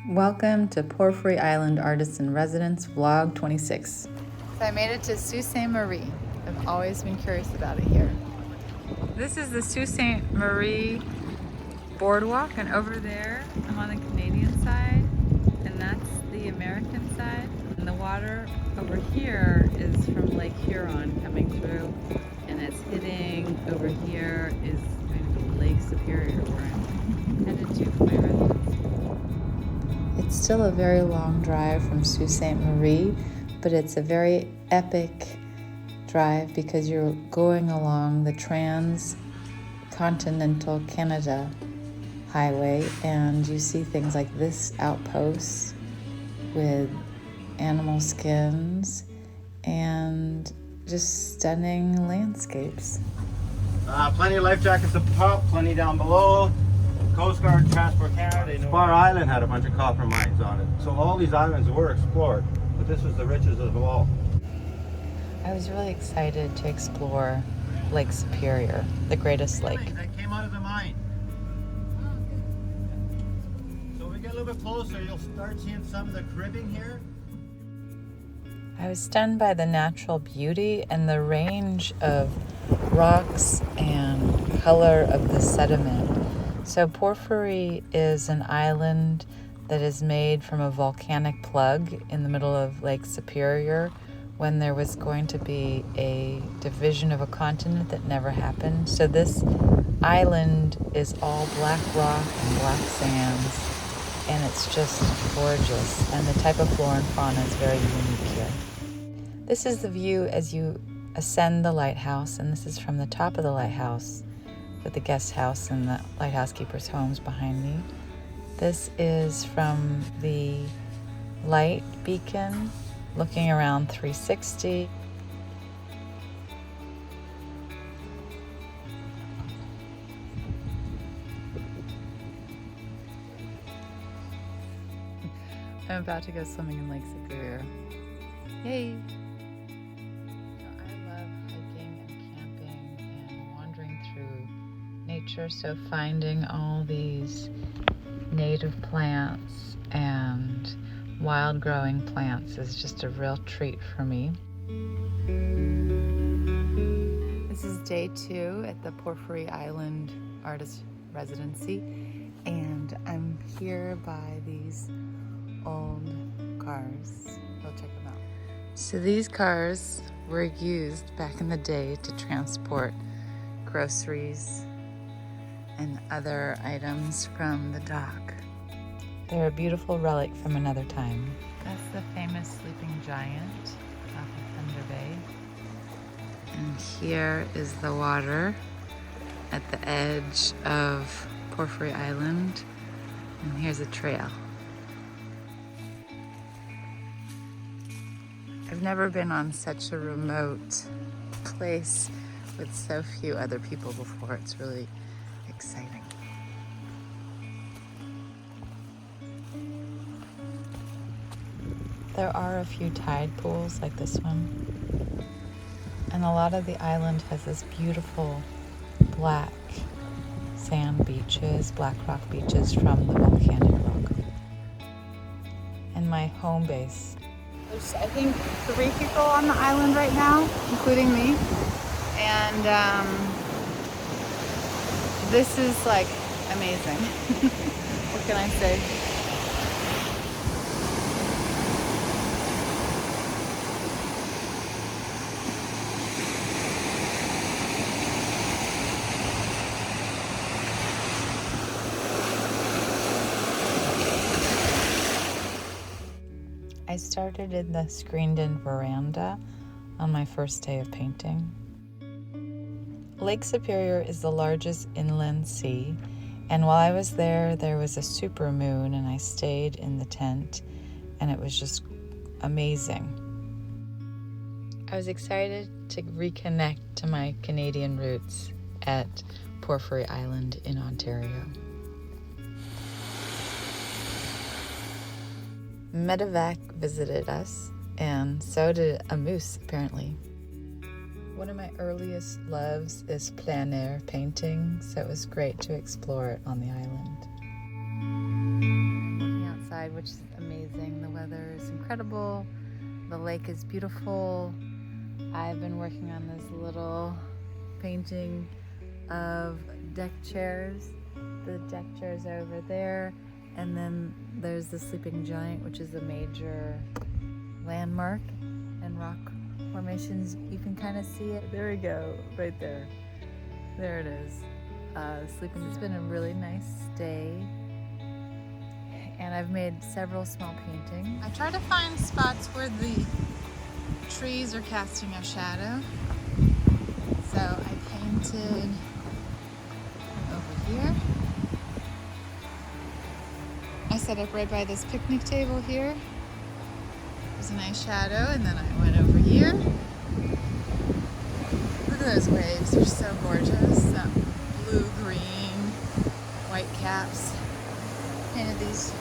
Welcome to Porphyry Island Artists in Residence Vlog 26. So I made it to Sault Ste. Marie. I've always been curious about it here. This is the Sault Ste. Marie boardwalk, and over there I'm on the Canadian side and that's the American side. And the water over here is from Lake Huron coming through, and it's hitting over here is going to be Lake Superior where I'm headed to for my residence. It's still a very long drive from Sault Ste. Marie, but it's a very epic drive because you're going along the Transcontinental Canada Highway, and you see things like this outpost with animal skins and just stunning landscapes. Plenty of life jackets up top, plenty down below. Coast Guard, Transport Canada. Porphyry Island had a bunch of copper mines on it. So all these islands were explored, but this was the richest of all. I was really excited to explore Lake Superior, the greatest lake. That came out of the mine. So we get a little bit closer, you'll start seeing some of the cribbing here. I was stunned by the natural beauty and the range of rocks and color of the sediment. So Porphyry is an island that is made from a volcanic plug in the middle of Lake Superior when there was going to be a division of a continent that never happened. So this island is all black rock and black sands, and it's just gorgeous. And the type of flora and fauna is very unique here. This is the view as you ascend the lighthouse, and this is from the top of the lighthouse with the guest house and the lighthouse keepers' homes behind me. This is from the light beacon, looking around 360. I'm about to go swimming in Lake Superior. Yay! I love hiking and camping and wandering through nature, so finding all these native plants and wild growing plants is just a real treat for me. This is day 2 at the Porphyry Island Artist Residency, and I'm here by these old cars. Go check them out. So these cars were used back in the day to transport groceries and other items from the dock. They're a beautiful relic from another time. That's the famous sleeping giant off of Thunder Bay. And here is the water at the edge of Porphyry Island. And here's a trail. I've never been on such a remote place with so few other people before. It's really exciting. There are a few tide pools like this one, and a lot of the island has this beautiful black sand beaches, black rock beaches from the volcanic rock. And my home base. There's, I think, 3 people on the island right now, including me, and this is like amazing. What can I say? I started in the screened-in veranda on my first day of painting. Lake Superior is the largest inland sea, and while I was there, there was a super moon, and I stayed in the tent, and it was just amazing. I was excited to reconnect to my Canadian roots at Porphyry Island in Ontario. Medevac visited us, and so did a moose, apparently. One of my earliest loves is plein air painting, so it was great to explore it on the island. Looking outside outside, which is amazing. The weather is incredible. The lake is beautiful. I've been working on this little painting of deck chairs. The deck chairs are over there. And then there's the sleeping giant, which is a major landmark and rock formations. You can kind of see it. There we go, right there. There it is. Sleeping. It's been a really nice day. And I've made several small paintings. I try to find spots where the trees are casting a shadow. So I painted over here. I set up right by this picnic table here. There's a nice shadow, and then I went over here. Look at those waves, they're so gorgeous. Blue, green, white caps. Painted these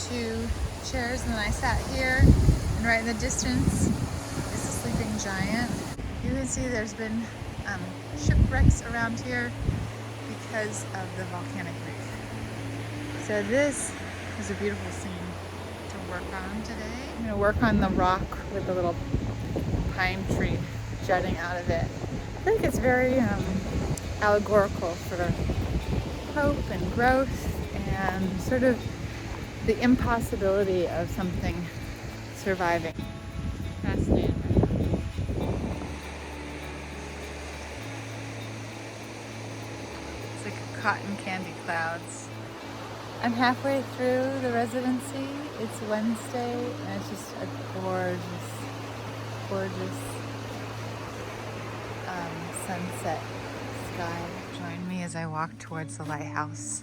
two chairs, and then I sat here, and right in the distance is the sleeping giant. You can see there's been shipwrecks around here because of the volcanic reef. So this is a beautiful scene to work on today. I'm going to work on the rock with the little pine tree jutting out of it. I think it's very allegorical for hope and growth and sort of the impossibility of something surviving. Fascinating. It's like cotton candy clouds. I'm halfway through the residency. It's Wednesday, and it's just a gorgeous, gorgeous sunset sky. Join me as I walk towards the lighthouse.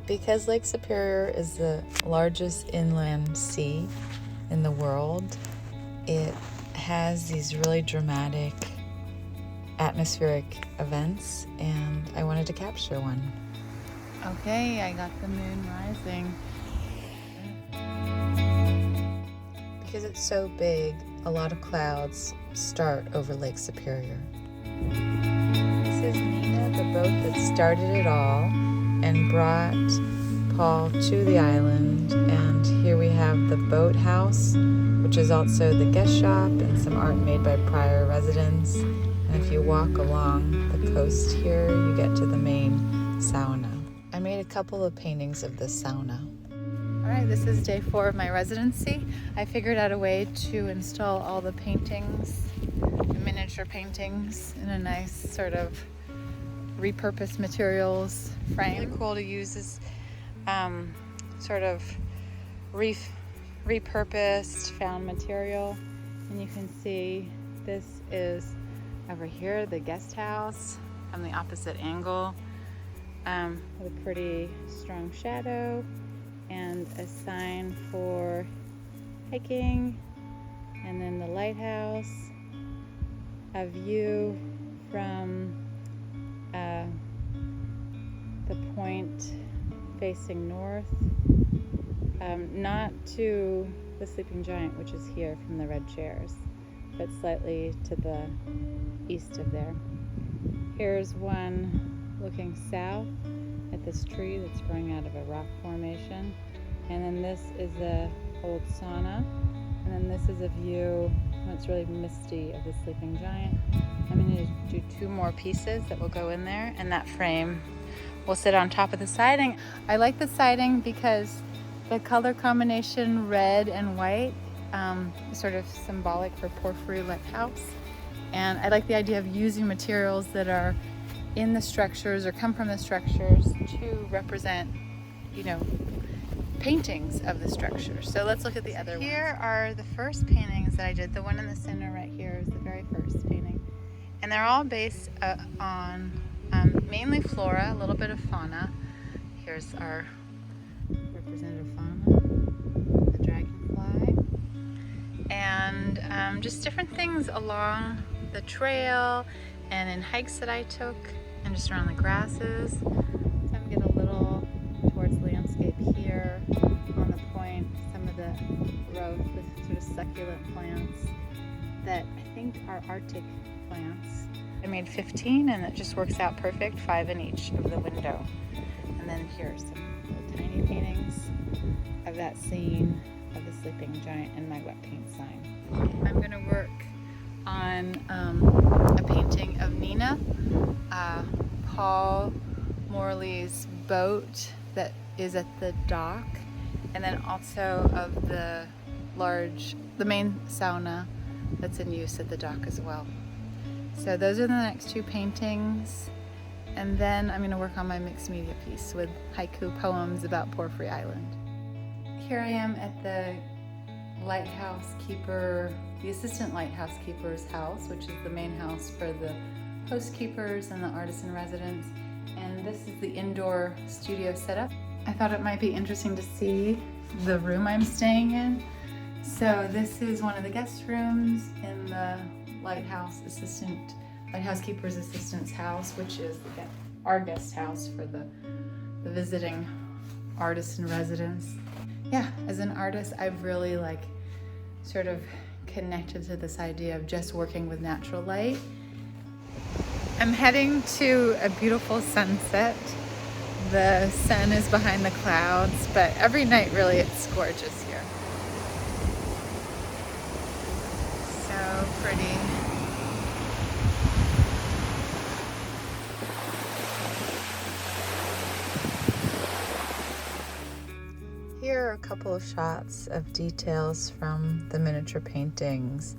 Because Lake Superior is the largest inland sea in the world, it has these really dramatic atmospheric events, and I wanted to capture one. Okay, I got the moon rising. Because it's so big, a lot of clouds start over Lake Superior. This is Nina, the boat that started it all and brought Paul to the island. And here we have the boathouse, which is also the guest shop and some art made by prior residents. And if you walk along the coast here, you get to the main sauna. I made a couple of paintings of this sauna. All right, this is day 4 of my residency. I figured out a way to install all the paintings, the miniature paintings, in a nice sort of repurposed materials frame. Really cool to use this sort of repurposed found material. And you can see this is over here, the guest house from the opposite angle, with a pretty strong shadow and a sign for hiking, and then the lighthouse, a view from the point facing north, not to the sleeping giant, which is here from the red chairs, but slightly to the east of there. Here's one looking south at this tree that's growing out of a rock formation, and then this is the old sauna, and then this is a view when it's really misty of the sleeping giant. I'm going to do 2 more pieces that will go in there, and that frame will sit on top of the siding. I like the siding because the color combination red and white is sort of symbolic for Porphyry Lighthouse. And I like the idea of using materials that are in the structures or come from the structures to represent, you know, paintings of the structure. So let's look at the other ones. Here are the first paintings that I did. The one in the center right here is the very first painting. And they're all based on mainly flora, a little bit of fauna. Here's our representative fauna, the dragonfly. And just different things along the trail and in hikes that I took and just around the grasses. So I'm gonna get a little towards landscape here on the point, some of the growth with sort of succulent plants that I think are Arctic plants. I made 15 and it just works out perfect, 5 in each of the window. And then here's some little tiny paintings of that scene of the sleeping giant and my wet paint sign. I'm gonna work on a painting of Nina, Paul Morley's boat that is at the dock, and then also of the main sauna that's in use at the dock as well. So those are the next 2 paintings, and then I'm going to work on my mixed media piece with haiku poems about Porphyry Island. Here I am at the assistant lighthouse keeper's house, which is the main house for the host keepers and the artists in residence, and this is the indoor studio setup. I thought it might be interesting to see the room I'm staying in. So this is one of the guest rooms in the lighthouse keeper's assistant's house, which is our guest house for the visiting artists in residence. Yeah, as an artist, I've really sort of connected to this idea of just working with natural light. I'm heading to a beautiful sunset. The sun is behind the clouds, but every night really it's gorgeous here. So pretty. Here are a couple of shots of details from the miniature paintings.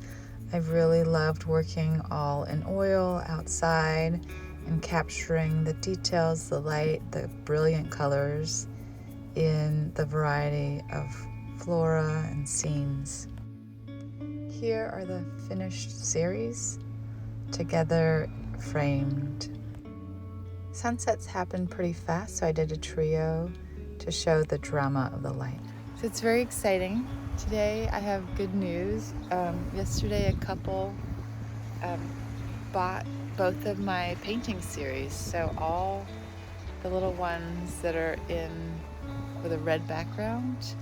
I've really loved working all in oil outside and capturing the details, the light, the brilliant colors in the variety of flora and scenes. Here are the finished series, together framed. Sunsets happen pretty fast, so I did a trio to show the drama of the light. So it's very exciting. Today I have good news. Yesterday a couple bought both of my painting series. So all the little ones that are with a red background,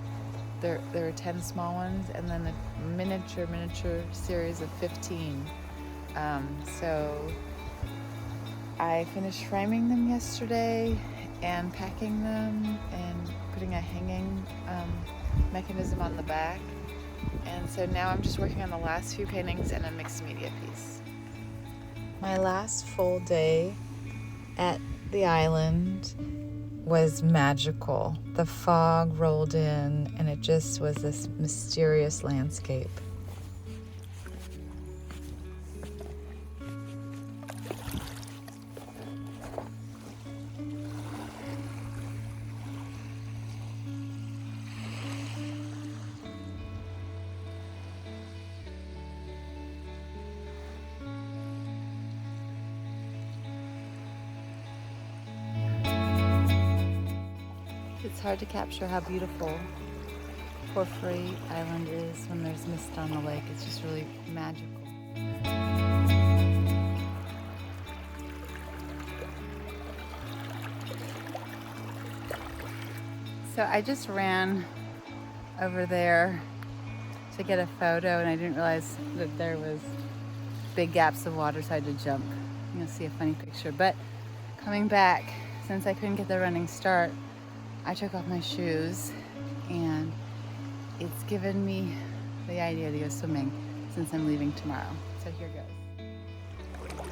there are 10 small ones, and then a miniature series of 15. So I finished framing them yesterday and packing them and putting a hanging mechanism on the back. And so now I'm just working on the last few paintings and a mixed media piece. My last full day at the island was magical. The fog rolled in and it just was this mysterious landscape. It's hard to capture how beautiful Porphyry Island is when there's mist on the lake. It's just really magical. So I just ran over there to get a photo, and I didn't realize that there was big gaps of water, so I had to jump. You'll see a funny picture. But coming back, since I couldn't get the running start, I took off my shoes, and it's given me the idea to go swimming since I'm leaving tomorrow. So here goes.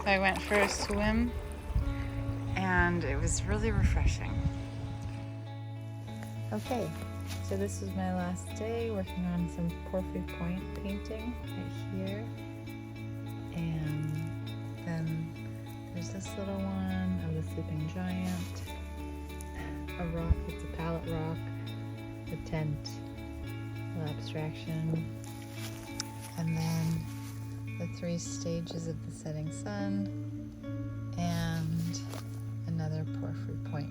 I went for a swim, and it was really refreshing. Okay, so this was my last day working on some Porphyry Point painting right here. And then there's this little one of the sleeping giant. A rock, it's a palette rock, the tent, the abstraction, and then the 3 stages of the setting sun, and another Porphyry Point.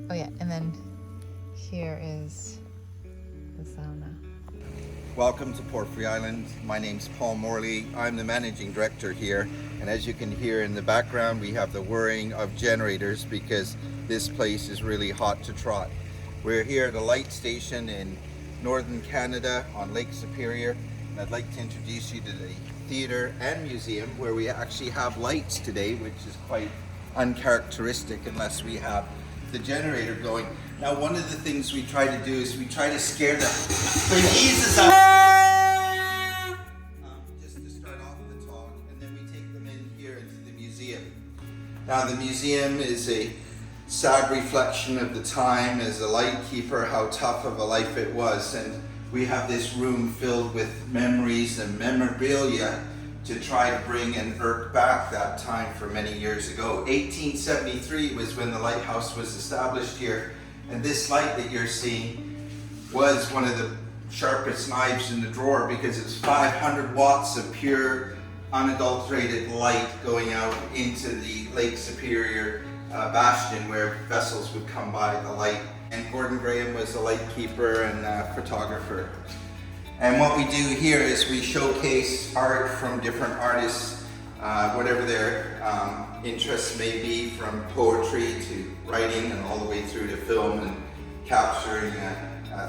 Oh yeah, and then here is the sauna. Welcome to Porphyry Island. My name's Paul Morley. I'm the managing director here, and as you can hear in the background, we have the whirring of generators because this place is really hot to trot. We're here at a light station in northern Canada on Lake Superior, and I'd like to introduce you to the theater and museum, where we actually have lights today, which is quite uncharacteristic unless we have the generator going. Now, one of the things we try to do is we try to scare the bejesus out, just to start off the talk, and then we take them in here into the museum. Now, the museum is a sad reflection of the time as a lightkeeper, how tough of a life it was, and we have this room filled with memories and memorabilia to try to bring and irk back that time for many years ago. 1873 was when the lighthouse was established here, and this light that you're seeing was one of the sharpest knives in the drawer, because it's 500 watts of pure, unadulterated light going out into the Lake Superior bastion where vessels would come by the light. And Gordon Graham was the lightkeeper and photographer. And what we do here is we showcase art from different artists, whatever their interests may be, from poetry to writing and all the way through to film and capturing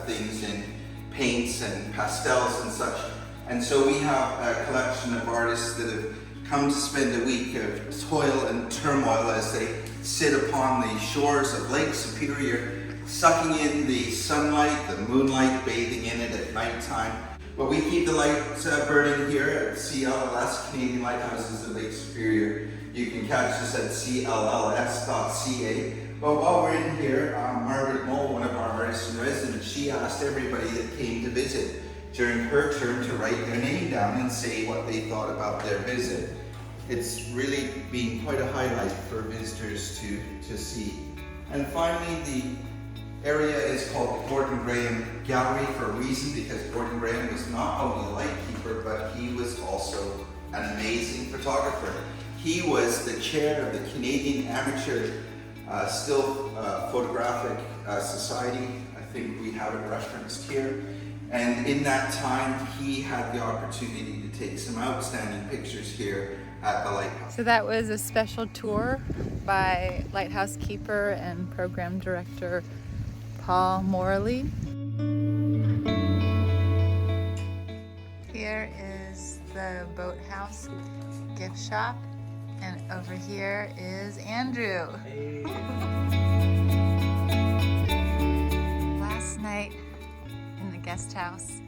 things in paints and pastels and such. And so we have a collection of artists that have come to spend a week of toil and turmoil as they sit upon the shores of Lake Superior, sucking in the sunlight, the moonlight, bathing in it at nighttime. But we keep the lights burning here at CLLS, Canadian Lighthouses of Lake Superior. You can catch us at clls.ca. But while we're in here, Margaret Mole, one of our artists in residence, she asked everybody that came to visit during her turn to write their name down and say what they thought about their visit. It's really been quite a highlight for visitors to see. And finally, the area is called the Gordon Graham Gallery for a reason, because Gordon Graham was not only a lightkeeper, but he was also an amazing photographer. He was the chair of the Canadian Amateur Still Photographic Society. I think we have it referenced here. And in that time, he had the opportunity to take some outstanding pictures here at the lighthouse. So that was a special tour by lighthouse keeper and program director Paul Morley. Here is the boathouse gift shop, and over here is Andrew. Hey. Last night in the guest house.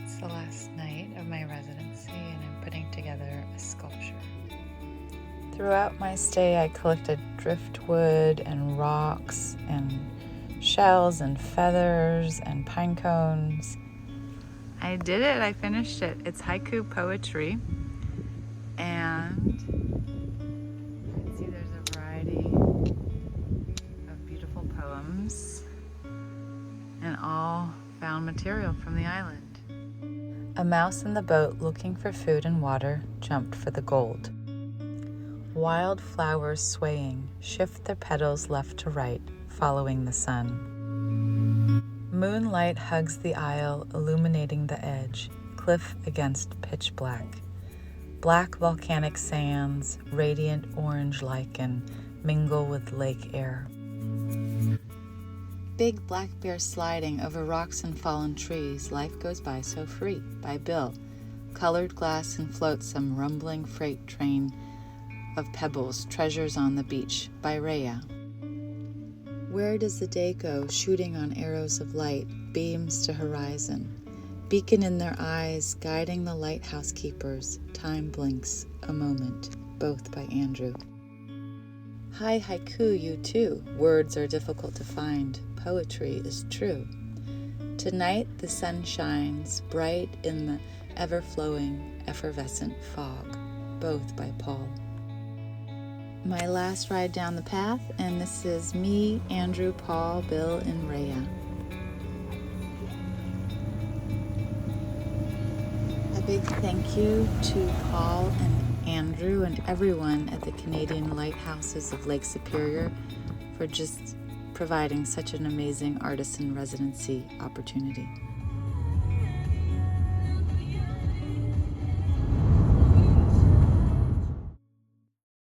It's the last night of my residency, and I'm putting together a sculpture. Throughout my stay, I collected driftwood and rocks and shells and feathers and pine cones. I did it, I finished it. It's haiku poetry, and you can see there's a variety of beautiful poems and all found material from the island. A mouse in the boat, looking for food and water, jumped for the gold. Wild flowers swaying shift their petals left to right, following the sun. Moonlight hugs the isle, illuminating the edge, cliff against pitch black. Black volcanic sands, radiant orange lichen, mingle with lake air. Big black bear sliding over rocks and fallen trees, life goes by so free, by Bill. Colored glass and flotsam, rumbling freight train of pebbles, treasures on the beach, by Rhea. Where does the day go, shooting on arrows of light, beams to horizon? Beacon in their eyes, guiding the lighthouse keepers, time blinks, a moment, both by Andrew. Hi haiku, you too, words are difficult to find, poetry is true. Tonight the sun shines, bright in the ever-flowing, effervescent fog, both by Paul. My last ride down the path, and this is me, Andrew, Paul, Bill, and Rhea. A big thank you to Paul and Andrew and everyone at the Canadian Lighthouses of Lake Superior for just providing such an amazing artist in residency opportunity.